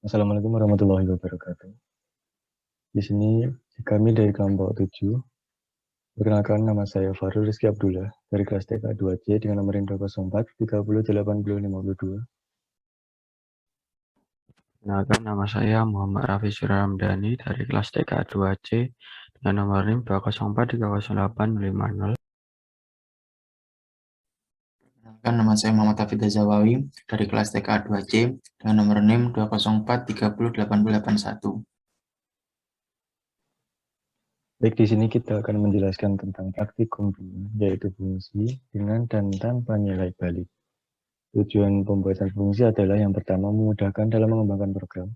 Assalamualaikum warahmatullahi wabarakatuh. Di sini kami dari kelompok 7. Perkenalkan, nama saya Farul Rizky Abdullah dari kelas TK 2C dengan nomor induk 04 30 80 52. Perkenalkan, nama saya Muhammad Rafi Suramdani dari kelas TK 2C dengan nomor NIM 204 308 50. Perkenalkan, nama saya Muhammad Hafidh Zawawi dari kelas TK 2C dengan nomor NIM 204 30 80 81. Baik, di sini kita akan menjelaskan tentang praktikum 2, yaitu fungsi dengan dan tanpa nilai balik. Tujuan pembuatan fungsi adalah yang pertama memudahkan dalam mengembangkan program,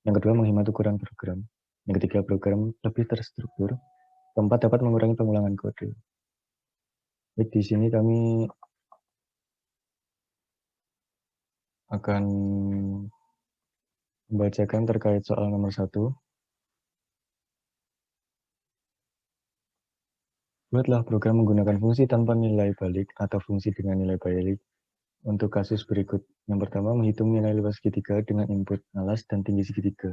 yang kedua menghemat ukuran program, yang ketiga program lebih terstruktur, keempat dapat mengurangi pengulangan kode. Baik, di sini kami akan membacakan terkait soal nomor 1. Buatlah program menggunakan fungsi tanpa nilai balik atau fungsi dengan nilai balik untuk kasus berikut. Yang pertama, menghitung nilai luas segitiga dengan input alas dan tinggi segitiga.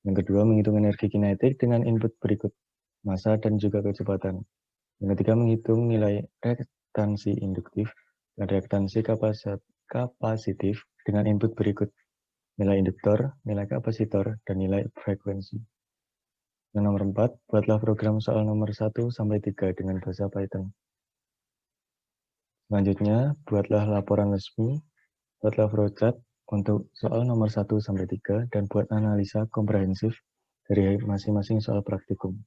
Yang kedua, menghitung energi kinetik dengan input berikut, massa dan juga kecepatan. Yang ketiga, menghitung nilai reaktansi induktif dan reaktansi kapasitif dengan input berikut, nilai induktor, nilai kapasitor, dan nilai frekuensi. Yang nomor 4, buatlah program soal nomor 1-3 dengan bahasa Python. Selanjutnya, buatlah laporan resmi, buatlah flowchart untuk soal nomor 1-3, dan buat analisa komprehensif dari masing-masing soal praktikum.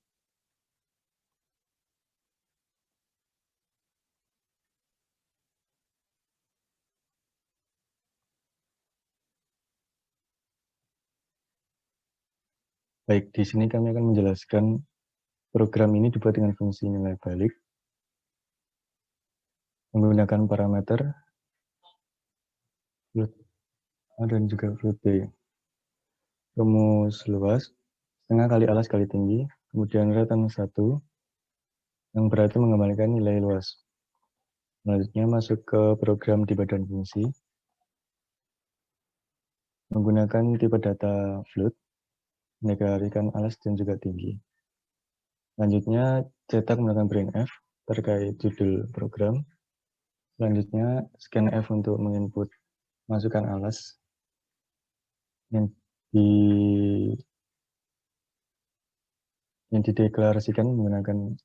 Baik, di sini kami akan menjelaskan program ini dibuat dengan fungsi nilai balik, menggunakan parameter float A dan juga float B. Rumus luas, setengah kali alas kali tinggi, kemudian retan 1, yang berarti mengembalikan nilai luas. Selanjutnya masuk ke program di badan fungsi, menggunakan tipe data float, mendeklarasikan alas dan juga tinggi. Selanjutnya cetak menggunakan printf terkait judul program. Selanjutnya scanf untuk menginput masukkan alas yang dideklarasikan menggunakan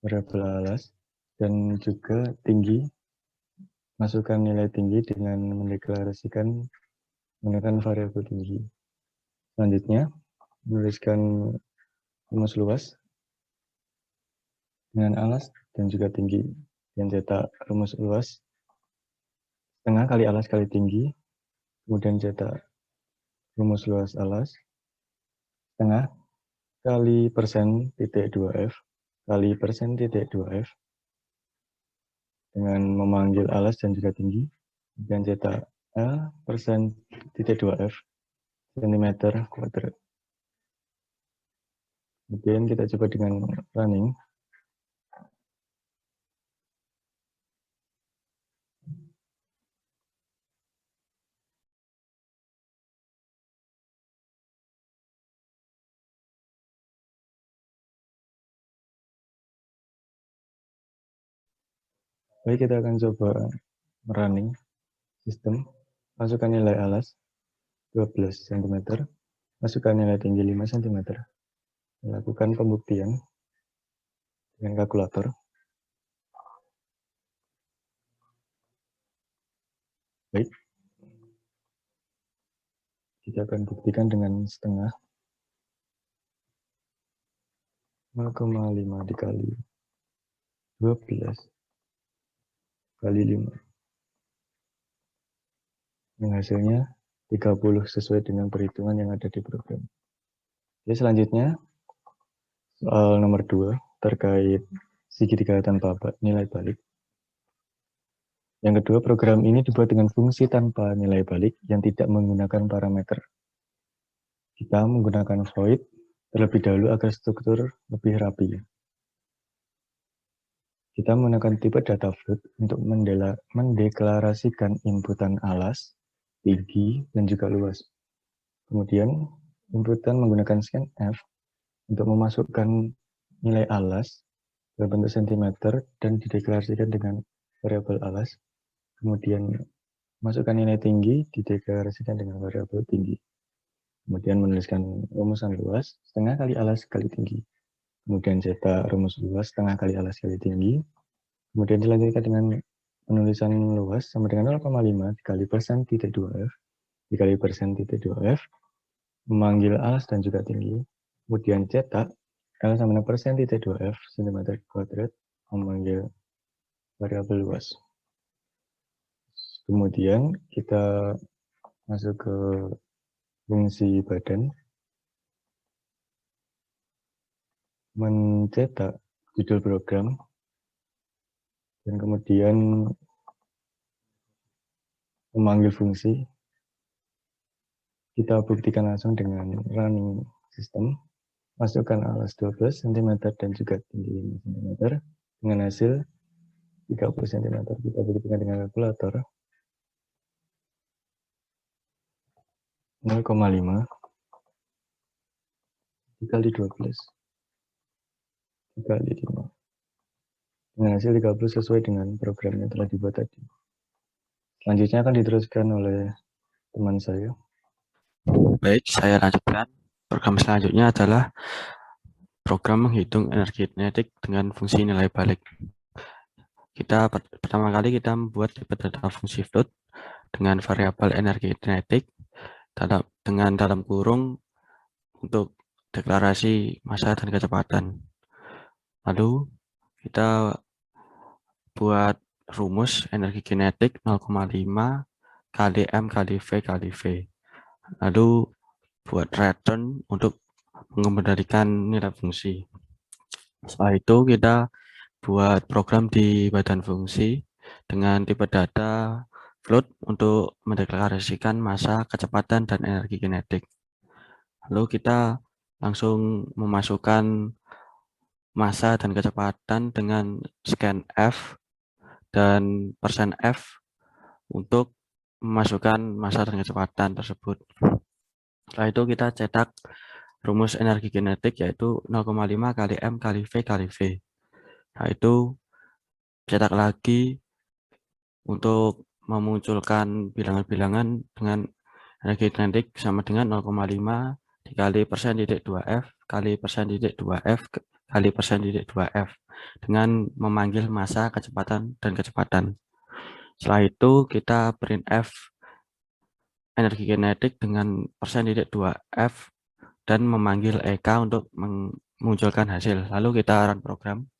variabel alas, dan juga tinggi, masukkan nilai tinggi dengan mendeklarasikan menggunakan variabel tinggi. Selanjutnya menuliskan rumus luas dengan alas dan juga tinggi, dan cetak rumus luas setengah kali alas kali tinggi, kemudian cetak rumus luas alas setengah kali persen titik 2F kali persen titik 2F dengan memanggil alas dan juga tinggi, dan cetak L persen titik 2F cm². Kemudian kita coba dengan running. Baik, kita akan coba running sistem. Masukkan nilai alas 12 cm, masukkan nilai tinggi 5 cm. Lakukan pembuktian dengan kalkulator. Baik, kita akan buktikan dengan setengah 0,5 dikali 12 kali 5. Yang hasilnya 30 sesuai dengan perhitungan yang ada di program. Oke, selanjutnya soal nomor 2 terkait segitiga tanpa nilai balik. Yang kedua, program ini dibuat dengan fungsi tanpa nilai balik yang tidak menggunakan parameter. Kita menggunakan void terlebih dahulu agar struktur lebih rapi. Kita menggunakan tipe data float untuk mendeklarasikan inputan alas, tinggi, dan juga luas. Kemudian inputan menggunakan scanf untuk memasukkan nilai alas dalam bentuk sentimeter dan dideklarasikan dengan variabel alas. Kemudian masukkan nilai tinggi dideklarasikan dengan variabel tinggi. Kemudian menuliskan rumusan luas setengah kali alas kali tinggi. Kemudian cetak rumus luas setengah kali alas kali tinggi. Kemudian dilanjutkan dengan penulisan luas sama dengan 0,5 dikali persen titik 2F dikali persen titik 2F, memanggil alas dan juga tinggi. Kemudian cetak L sama dengan persen titik 2F cm kuadrat, memanggil variabel luas. Kemudian kita masuk ke fungsi badan, mencetak judul program, dan kemudian memanggil fungsi. Kita buktikan langsung dengan running system. Masukkan alas 12 cm dan juga tinggi 5 cm dengan hasil 30 cm. Kita buktikan dengan kalkulator. 0,5 dikali 12 dikali 5 dengan hasil 30 sesuai dengan program yang telah dibuat tadi. Selanjutnya akan diteruskan oleh teman saya. Baik, saya lanjutkan. Program selanjutnya adalah program menghitung energi kinetik dengan fungsi nilai balik. Pertama kali kita membuat data fungsi float dengan variabel energi kinetik dengan dalam kurung untuk deklarasi massa dan kecepatan. Lalu kita buat rumus energi kinetik 0,5 kali M kali V kali V. Lalu buat return untuk mengembalikan nilai fungsi. Setelah itu kita buat program di badan fungsi dengan tipe data float untuk mendeklarasikan massa, kecepatan, dan energi kinetik. Lalu kita langsung memasukkan massa dan kecepatan dengan scanf dan %F untuk memasukkan massa dan kecepatan tersebut. Setelah itu kita cetak rumus energi kinetik yaitu 0,5 kali M kali V kali V. Nah, itu cetak lagi untuk memunculkan bilangan-bilangan dengan energi kinetik sama dengan 0,5 dikali persen titik 2F kali persen titik 2F kali persen titik 2F dengan memanggil massa, kecepatan, dan kecepatan. Setelah itu kita printf energi kinetik dengan persen titik 2F dan memanggil EK untuk memunculkan hasil. Lalu kita run program.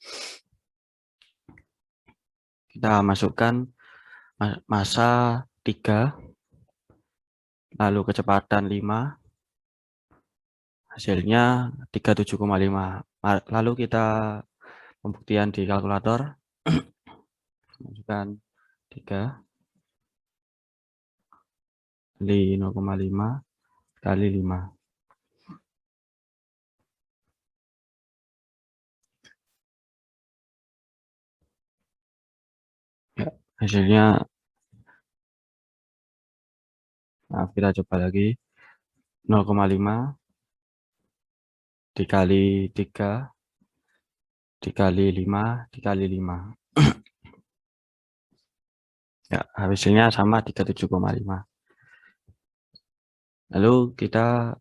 Kita masukkan massa 3, lalu kecepatan 5, hasilnya 37,5. Lalu kita pembuktian di kalkulator. Masukkan 3 kali 0,5 kali 5. Ya, hasilnya, nah, kita coba lagi 0,5 dikali 3 dikali 5 dikali 5. Ya, hasilnya sama 37,5. Lalu kita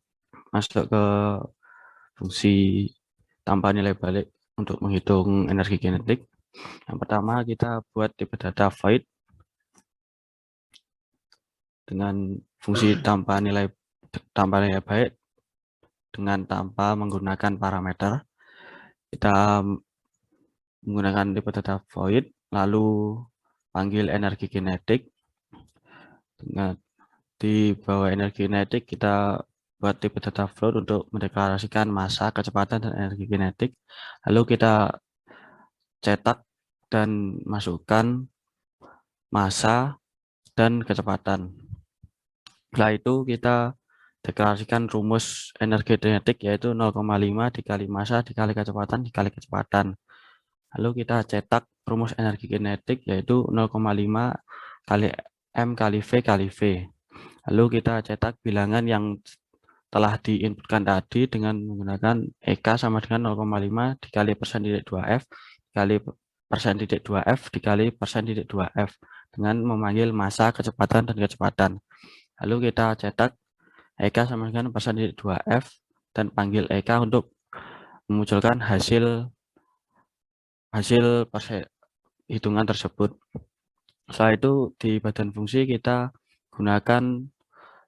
masuk ke fungsi tanpa nilai balik untuk menghitung energi kinetik. Yang pertama kita buat tipe data void dengan fungsi tanpa nilai balik tanpa menggunakan parameter. Kita menggunakan tipe data void, lalu panggil energi kinetik. Di bawah energi kinetik kita buat tipe data float untuk mendeklarasikan massa, kecepatan, dan energi kinetik. Lalu kita cetak dan masukkan massa dan kecepatan. Setelah itu kita deklarasikan rumus energi kinetik yaitu 0,5 dikali massa dikali kecepatan. Lalu kita cetak rumus energi kinetik yaitu 0,5 kali M kali V kali V. Lalu kita cetak bilangan yang telah diinputkan tadi dengan menggunakan EK sama dengan 0,5 dikali persen titik 2F dikali persen titik 2F dikali persen titik 2F dengan memanggil massa, kecepatan, dan kecepatan. Lalu kita cetak EK sama dengan persen titik 2F dan panggil EK untuk memunculkan hasil hitungan tersebut. Setelah itu di badan fungsi kita gunakan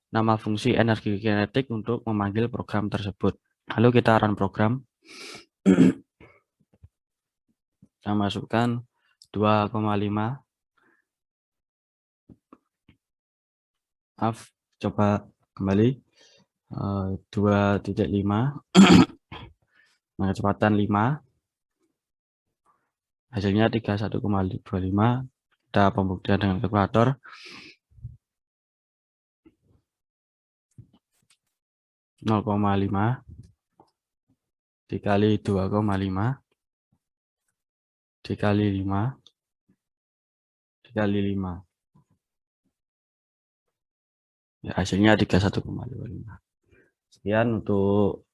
nama fungsi energi kinetik untuk memanggil program tersebut. Lalu kita run program. Kita masukkan 2,5. Maaf, coba kembali. 2.5. Nah, kecepatan 5. Hasilnya 31,25. Kita pembuktian dengan kalkulator. (0,5) dikali 2,5 dikali 5 dikali 5. Ya, hasilnya 31,25. Sekian untuk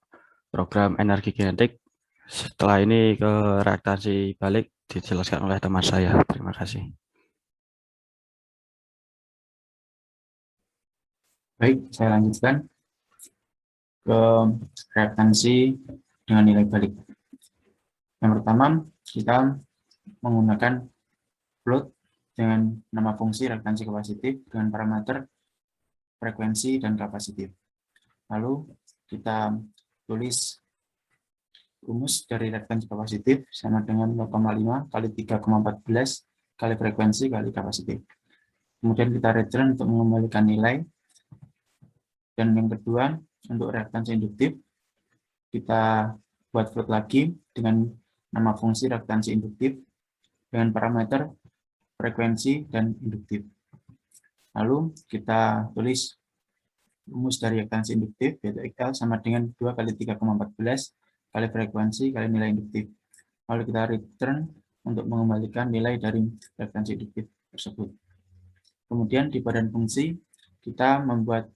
program energi kinetik. Setelah ini ke reaktansi balik dijelaskan oleh teman saya. Terima kasih. Baik, saya lanjutkan ke reaktansi dengan nilai balik. Yang pertama, kita menggunakan float dengan nama fungsi reaktansi kapasitif dengan parameter frekuensi dan kapasitif. Lalu kita tulis rumus dari reaktansi kapasitif sama dengan 0,5 kali 3,14 kali frekuensi kali kapasitif. Kemudian kita return untuk mengembalikan nilai. Dan yang kedua, untuk reaktansi induktif, kita buat float lagi dengan nama fungsi reaktansi induktif dengan parameter frekuensi dan induktif. Lalu kita tulis rumus dari reaktansi induktif, yaitu XL sama dengan 2 kali 3,14 kali frekuensi kali nilai induktif. Lalu kita return untuk mengembalikan nilai dari reaktansi induktif tersebut. Kemudian di badan fungsi, kita membuat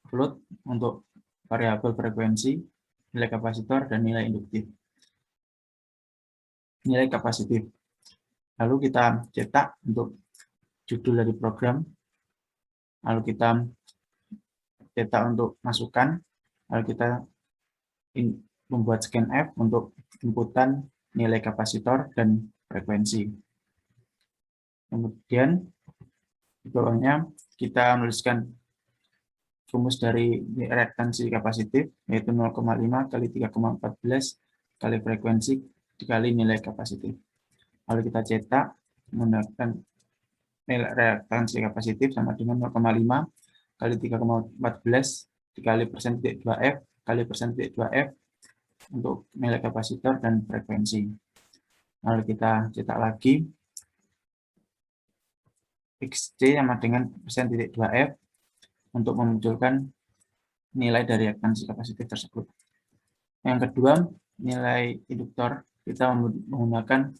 float untuk variabel frekuensi, nilai kapasitor, dan nilai induktif. Nilai kapasitif. Lalu kita cetak untuk judul dari program. Lalu kita cetak untuk masukan. Lalu kita membuat scan F untuk inputan nilai kapasitor dan frekuensi. Kemudian di bawahnya kita menuliskan rumus dari reaktansi kapasitif, yaitu 0,5 kali 3,14 kali frekuensi dikali nilai kapasitif. Lalu kita cetak menggunakan nilai reaktansi kapasitif sama dengan 0,5 kali 3,14 dikali persen titik 2F kali persen titik 2F untuk nilai kapasitor dan frekuensi. Lalu kita cetak lagi XC sama dengan persen titik 2F untuk memunculkan nilai dari reaktansi kapasitif tersebut. Yang kedua, nilai induktor, kita menggunakan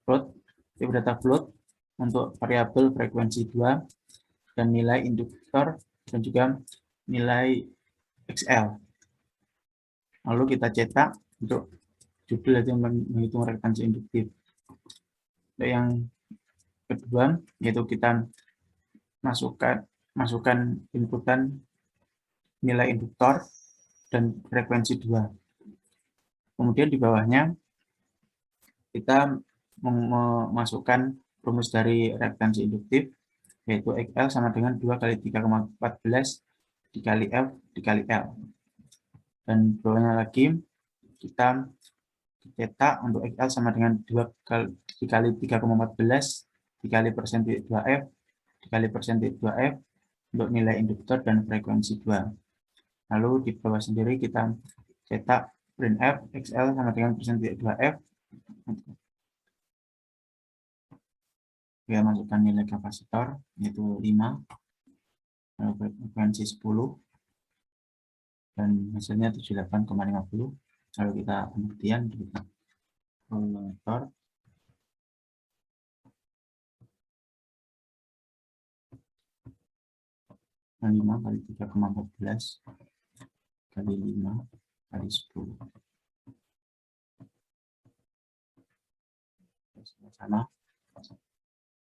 float, tipe data float untuk variabel frekuensi 2 dan nilai induktor dan juga nilai XL. Lalu kita cetak untuk judul itu menghitung reaktansi induktif. Untuk yang kedua, yaitu kita masukkan inputan nilai induktor dan frekuensi 2. Kemudian di bawahnya kita memasukkan rumus dari reaktansi induktif, yaitu XL sama dengan 2 kali 3,14 dikali F dikali L. Dan di bawahnya lagi kita cetak untuk XL sama dengan 2 kali 3,14 dikali persen titik 2F dikali persen titik 2F untuk nilai induktor dan frekuensi 2. Lalu di bawah sendiri kita cetak printf XL sama dengan persen titik 2F. Kita masukkan nilai kapasitor yaitu 5, lalu frekuensi 10, dan hasilnya 78,50. Lalu kita pembuktian di kalkulator. Dan 5 kali 3,14 kali 5 kali 10. Sama.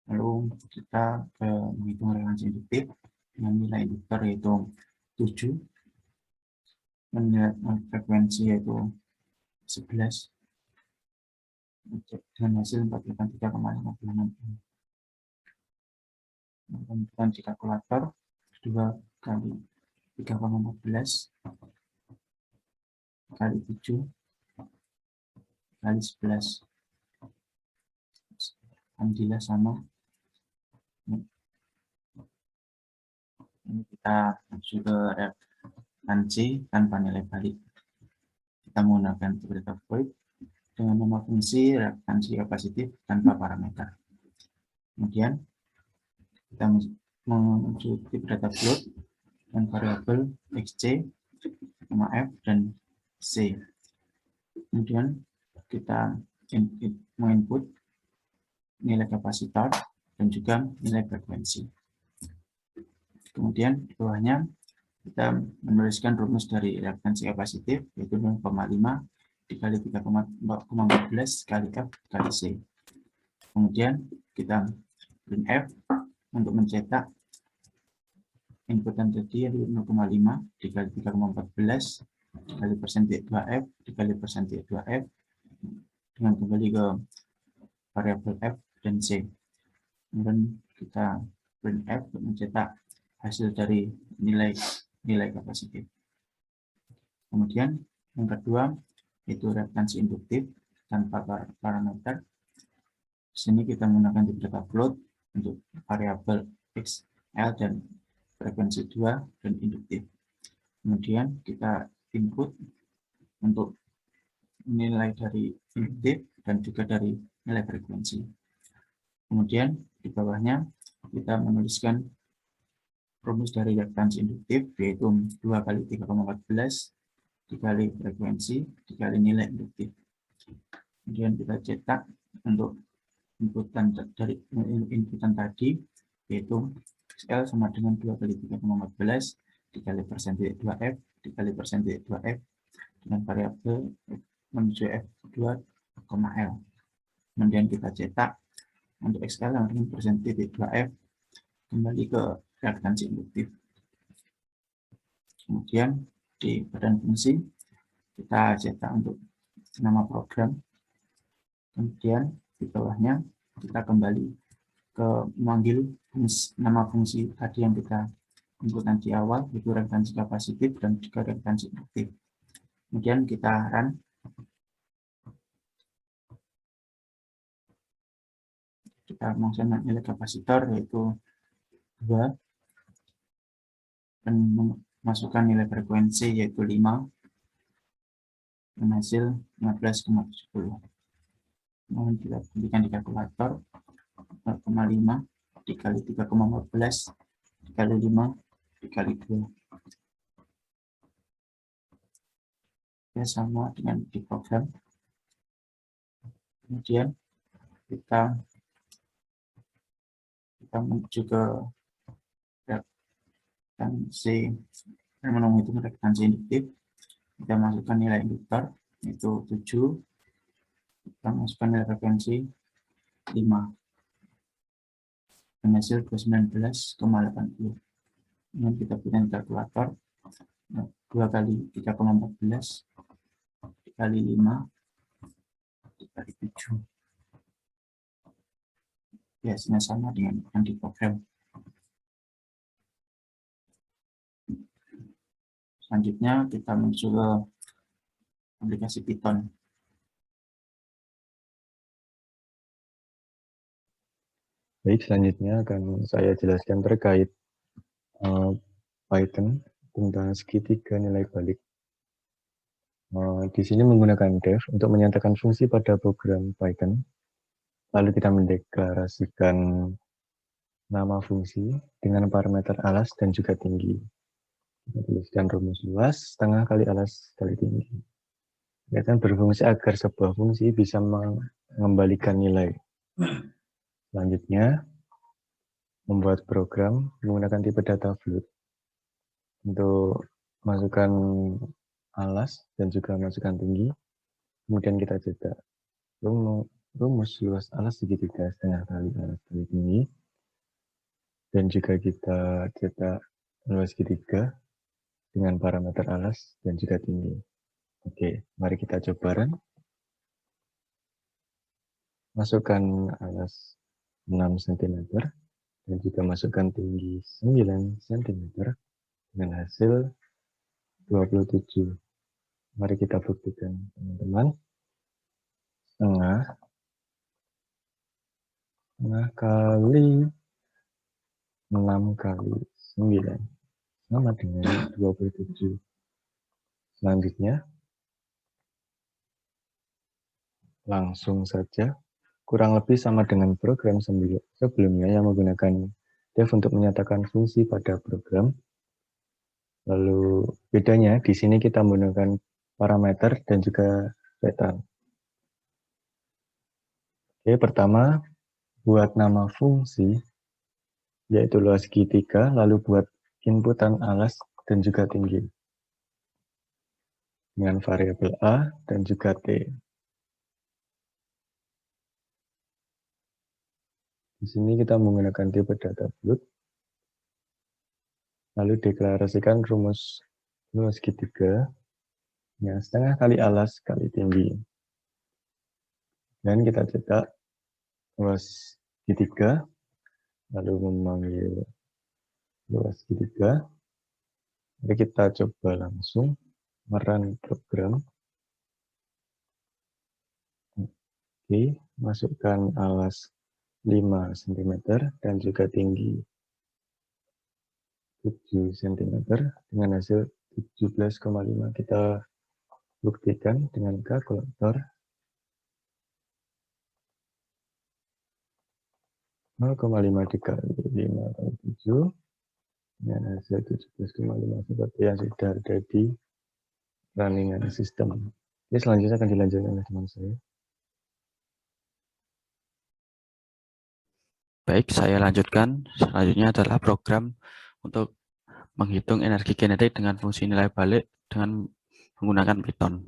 Lalu kita menghitung relevansi induktif dengan nilai induktor yaitu 7, dan nilai frekuensi yaitu 11, dengan hasil 43,56. Kemudian di kalkulator 2 kali 3,14 kali 7 kali 11. Alhamdulillah sama. Ini kita masuk ke relevansi tanpa nilai balik. Kita menggunakan data void dengan nama fungsi relevansi kapasitif tanpa parameter. Kemudian kita menuju tip data float dan variabel xc, f, dan c. Kemudian kita menginput nilai kapasitor dan juga nilai frekuensi. Kemudian di bawahnya kita menuliskan rumus dari relevansi kapasitif yaitu 0,5 dikali 3,14 kali F kali C. Kemudian kita print F untuk mencetak inputan tadi yaitu 0,5 dikali 3,14 dikali persentik 2F dikali persentik 2F dengan kembali ke variabel F dan C. Kemudian kita print F untuk mencetak hasil dari nilai kapasitif. Kemudian yang kedua itu relevansi induktif tanpa parameter. Di sini kita menggunakan data float untuk variabel X, L, dan frekuensi 2 dan induktif. Kemudian kita input untuk nilai dari induktif dan juga dari nilai frekuensi. Kemudian di bawahnya kita menuliskan rumus dari relevansi induktif yaitu 2 kali 3,14 dikali frekuensi dikali nilai induktif. Kemudian kita cetak untuk inputan tadi yaitu XL sama dengan 2 kali 3,14 dikali persentik 2F dikali persentik 2F dengan variabel menuju F2, L. Kemudian kita cetak untuk XL sama dengan persentik 2F kembali ke relevansi induktif. Kemudian di badan fungsi kita cetak untuk nama program. Kemudian di bawahnya kita kembali ke memanggil nama fungsi tadi yang kita inputkan di awal yaitu relevansi kapasitif dan juga relevansi induktif. Kemudian kita run. Kita masukkan nilai kapasitor yaitu 2 dan masukkan nilai frekuensi yaitu 5 dan hasil 15,70. Kemudian kita berikan di kalkulator 0,5 dikali 3,14 dikali 5 dikali 2. Ya, sama dengan di program. Kemudian kita menuju ke relevansi dan menghitung relevansi induktif. Kita masukkan nilai induktor yaitu 7, kita masukkan nilai frekuensi 5 dan hasil 19,80. Kemudian kita berikan kalkulator 2 kali 3,14 dikali 5 dikali 7. Biasanya sama dengan yang di program. Selanjutnya kita menuju ke aplikasi Python. Baik, selanjutnya akan saya jelaskan terkait Python tentang segitiga nilai balik. Di sini menggunakan def untuk menyatakan fungsi pada program Python. Lalu kita mendeklarasikan nama fungsi dengan parameter alas dan juga tinggi. Kita tuliskan rumus luas setengah kali alas kali tinggi. Python berfungsi agar sebuah fungsi bisa mengembalikan nilai. Selanjutnya, membuat program menggunakan tipe data float. Untuk masukkan alas dan juga masukkan tinggi. Kemudian kita cetak rumus luas alas segitiga setengah kali alas kali tinggi. Dan juga kita cetak luas segitiga dengan parameter alas dan juga tinggi. Oke, mari kita coba run. Masukkan alas 6 cm dan juga masukkan tinggi 9 cm dengan hasil 27. Mari kita buktikan, teman-teman. Setengah kali 6 kali 9 sama dengan 27. Selanjutnya, langsung saja, kurang lebih sama dengan program sebelumnya yang menggunakan def untuk menyatakan fungsi pada program. Lalu bedanya di sini kita menggunakan parameter dan juga pattern. Oke, pertama buat nama fungsi yaitu luas segitiga, lalu buat inputan alas dan juga tinggi dengan variabel A dan juga T. Di sini kita menggunakan tipe data float, lalu deklarasikan rumus luas segitiga yang setengah kali alas kali tinggi. Dan kita cetak luas segitiga, lalu memanggil luas segitiga. Mari kita coba langsung merun program. Oke, masukkan alas 5 cm dan juga tinggi 7 cm dengan hasil 17,5. Kita buktikan dengan kalkulator. 0,5 dikali 5 kali 7 dengan hasil 17,5 seperti yang sudah ada di runningan sistem. Oke, selanjutnya akan dilanjutkan oleh teman saya. Baik, saya lanjutkan. Selanjutnya adalah program untuk menghitung energi kinetik dengan fungsi nilai balik dengan menggunakan Python.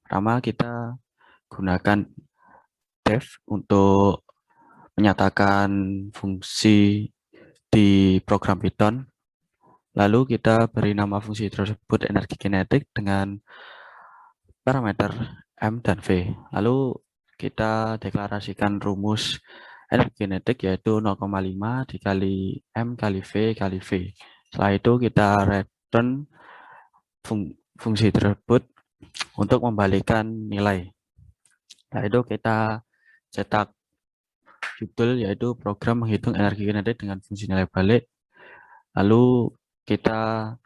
Pertama, kita gunakan def untuk menyatakan fungsi di program Python. Lalu kita beri nama fungsi tersebut energi kinetik dengan parameter M dan V. Lalu kita deklarasikan rumus energi kinetik yaitu 0,5 dikali M kali V kali V. Setelah itu kita return fungsi tersebut untuk membalikan nilai. Setelah itu kita cetak judul yaitu program menghitung energi kinetik dengan fungsi nilai balik. Lalu kita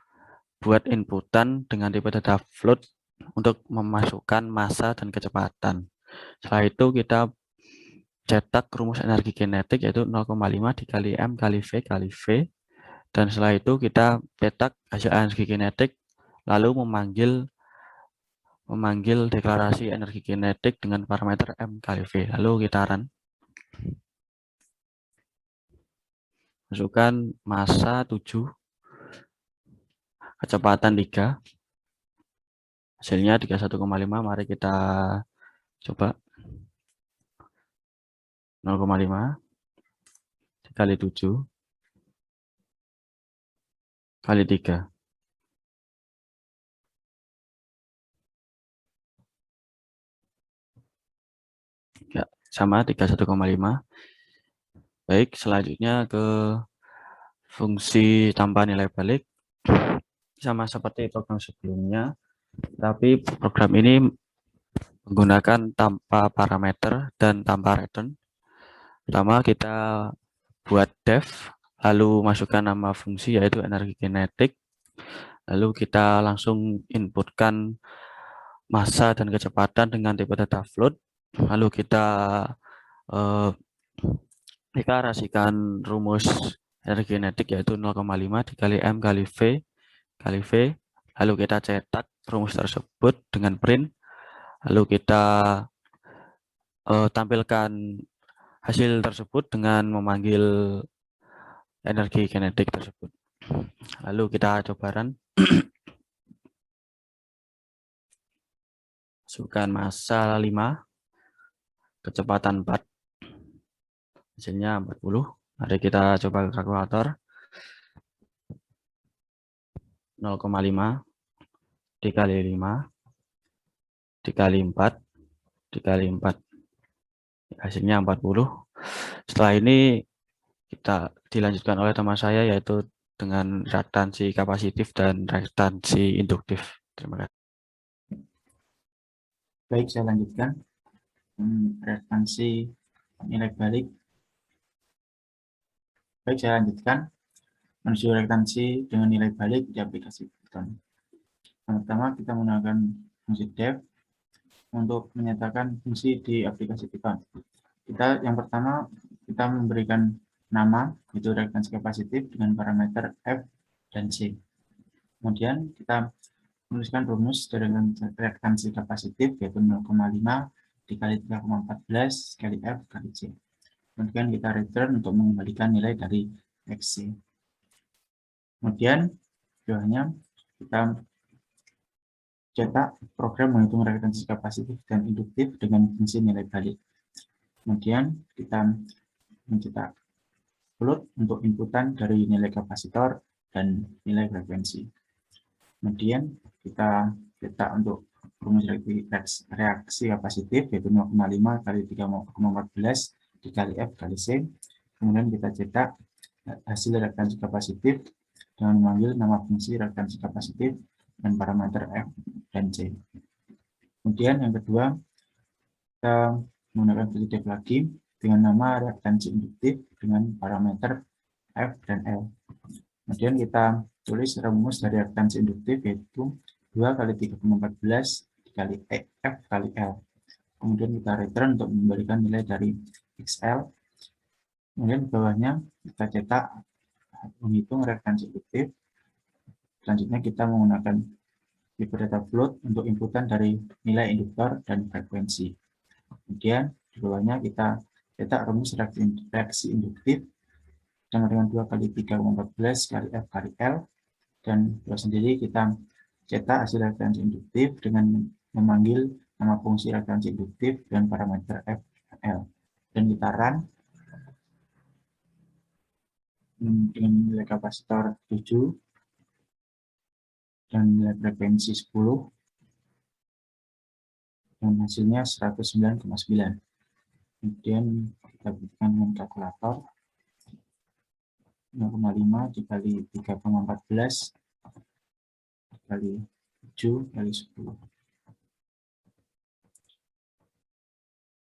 buat inputan dengan tipe data float untuk memasukkan massa dan kecepatan. Setelah itu kita cetak rumus energi kinetik yaitu 0,5 dikali M kali V kali V. Dan setelah itu kita cetak hasil energi kinetik lalu memanggil deklarasi energi kinetik dengan parameter M kali V. Lalu kita run. Masukkan massa 7, kecepatan 3. Hasilnya 31,5. Mari kita coba. 0,5 dikali 7 kali 3. Ya, sama 31,5. Baik, selanjutnya ke fungsi tanpa nilai balik. Sama seperti program sebelumnya, tapi program ini menggunakan tanpa parameter dan tanpa return. Pertama kita buat def, lalu masukkan nama fungsi yaitu energi kinetik. Lalu kita langsung inputkan massa dan kecepatan dengan tipe data float. Lalu kita deklarasikan rumus energi kinetik yaitu 0,5 dikali M kali V kali V. Lalu kita cetak rumus tersebut dengan print. Lalu kita tampilkan hasil tersebut dengan memanggil energi kinetik tersebut. Lalu kita coba run. Masukkan massa 5, kecepatan 4, hasilnya 40. Mari kita coba ke kalkulator. 0,5 dikali 5 dikali 4 dikali 4, hasilnya 40. Setelah ini kita dilanjutkan oleh teman saya, yaitu dengan reaktansi kapasitif dan reaktansi induktif. Terima kasih. Baik, saya lanjutkan. Reaktansi nilai balik. Baik, saya lanjutkan. Menuju reaktansi dengan nilai balik di aplikasi Python. Yang pertama, kita menggunakan fungsi def untuk menyatakan fungsi di aplikasi Python. Yang pertama, kita memberikan nama, yaitu reaktansi kapasitif dengan parameter F dan C. Kemudian kita menuliskan rumus dari reaktansi kapasitif, yaitu 0,5 dikali 3,14 kali F kali C. Kemudian kita return untuk mengembalikan nilai dari XC. Kemudian bawahnya kita cetak program menghitung reaktansi kapasitif dan induktif dengan fungsi nilai balik. Kemudian kita mencetak float untuk inputan dari nilai kapasitor dan nilai frekuensi. Kemudian kita cetak untuk rumus reaksi kapasitif, yaitu 0,5 kali 3,14 dikali F kali C. Kemudian kita cetak hasil reaktansi kapasitif dengan memanggil nama fungsi reaktansi kapasitif dan parameter F dan C. Kemudian yang kedua, kita menggunakan fungsi def lagi dengan nama reaktansi induktif dengan parameter F dan L. Kemudian kita tulis rumus dari reaktansi induktif, yaitu 2 kali 3,14 dikali F kali L. Kemudian kita return untuk memberikan nilai dari XL. Kemudian di bawahnya kita cetak menghitung reaktansi induktif. Selanjutnya kita menggunakan tipe data float untuk inputan dari nilai induktor dan frekuensi. Kemudian di bawahnya kita cetak rumus reaksi induktif sama dengan 2 kali 3,14 kali F kali L, dan bawah sendiri kita cetak hasil reaktansi induktif dengan memanggil nama fungsi reaktansi induktif dan parameter F dan L, dan kita run dengan nilai kapasitor 7 dan nilai frekuensi 10, dan hasilnya 109,9. Kemudian kita buktikan dengan kalkulator. 0,5 dikali 3,14 dikali 7 kali 10.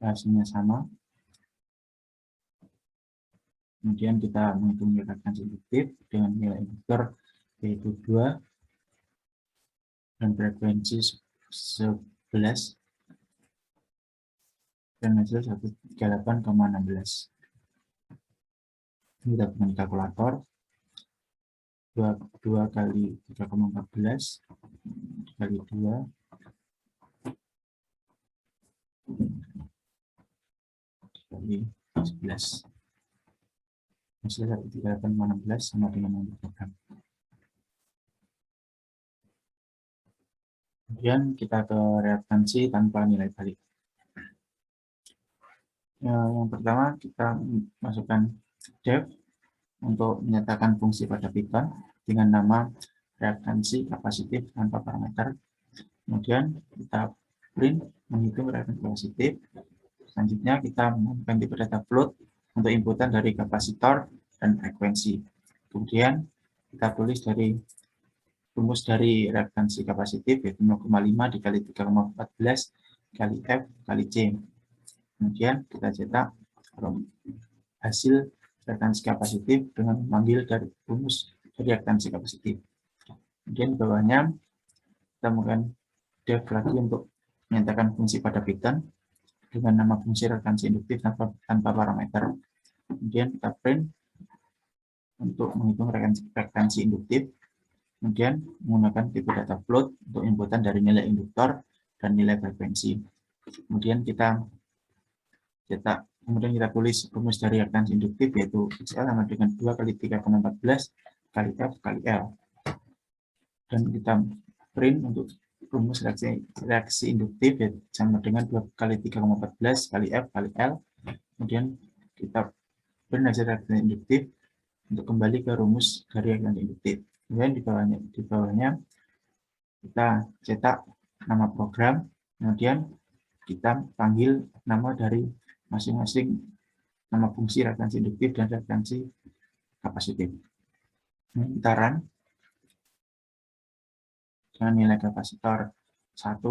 Hasilnya sama. Kemudian kita menghitung reaktansi induktif dengan nilai induktor yaitu 2 dan frekuensi 11, dan hasil 138,16. Kita dengan kalkulator. 2 kali 3,14 dikali 2 dikali 11. Hasil 138,16 sama dengan yang diprogram. Kemudian kita ke reaktansi tanpa nilai balik. Yang pertama, kita masukkan def untuk menyatakan fungsi pada Python dengan nama reaktansi kapasitif tanpa parameter. Kemudian kita print menghitung reaktansi kapasitif. Selanjutnya kita menggunakan tipe data float untuk inputan dari kapasitor dan frekuensi. Kemudian kita tulis dari rumus dari reaktansi kapasitif, yaitu 0,5 dikali 3,14 kali F kali C. Kemudian kita cetak hasil reaktansi kapasitif dengan memanggil dari rumus reaktansi kapasitif. Kemudian di bawahnya kita menggunakan def lagi untuk menyatakan fungsi pada Python dengan nama fungsi reaktansi induktif tanpa parameter. Kemudian kita print untuk menghitung reaktansi induktif. Kemudian menggunakan tipe data float untuk inputan dari nilai induktor dan nilai frekuensi. Kemudian kita cetak. Kemudian kita tulis rumus dari reaktansi induktif, yaitu XL sama dengan 2 kali 3,14 kali F kali L. Dan kita print untuk rumus reaksi induktif ya, sama dengan 2 kali 3,14 kali F kali L. Kemudian kita beri reaksi induktif untuk kembali ke rumus dari reaksi induktif. Kemudian di bawahnya kita cetak nama program, kemudian kita panggil nama dari masing-masing nama fungsi reaktansi induktif dan reaktansi kapasitif. Kita run dengan nilai kapasitor 1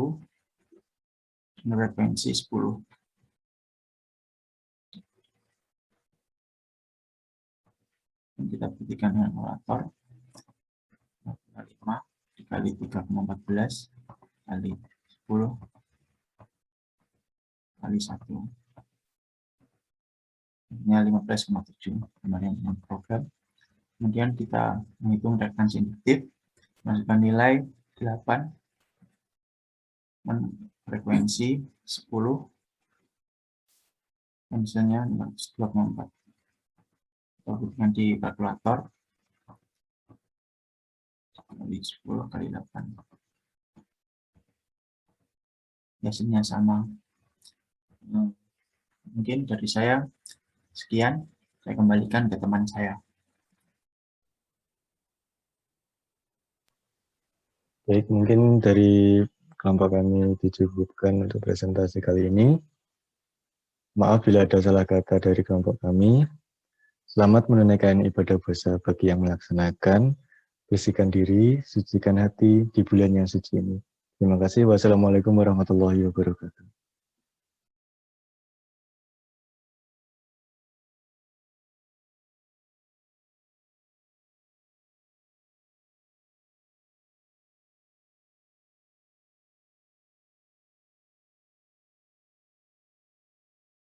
dengan frekuensi 10. Dan kita buktikan dengan kalkulator 5 dikali 3,14 kali 10 kali 1. Ini 15,7 kemarin dengan program. Kemudian kita menghitung reaktansi induktif, masukkan nilai 8, frekuensi 10, misalnya 124. Kita buktikan di kalkulator kali 10 kali 8. Hasilnya sama. Mungkin dari saya sekian, saya kembalikan ke teman saya. Baik, mungkin dari kelompok kami dicukupkan untuk presentasi kali ini. Maaf bila ada salah kata dari kelompok kami. Selamat menunaikan ibadah puasa bagi yang melaksanakan. Bersihkan diri, sucikan hati di bulan yang suci ini. Terima kasih. Wassalamualaikum warahmatullahi wabarakatuh.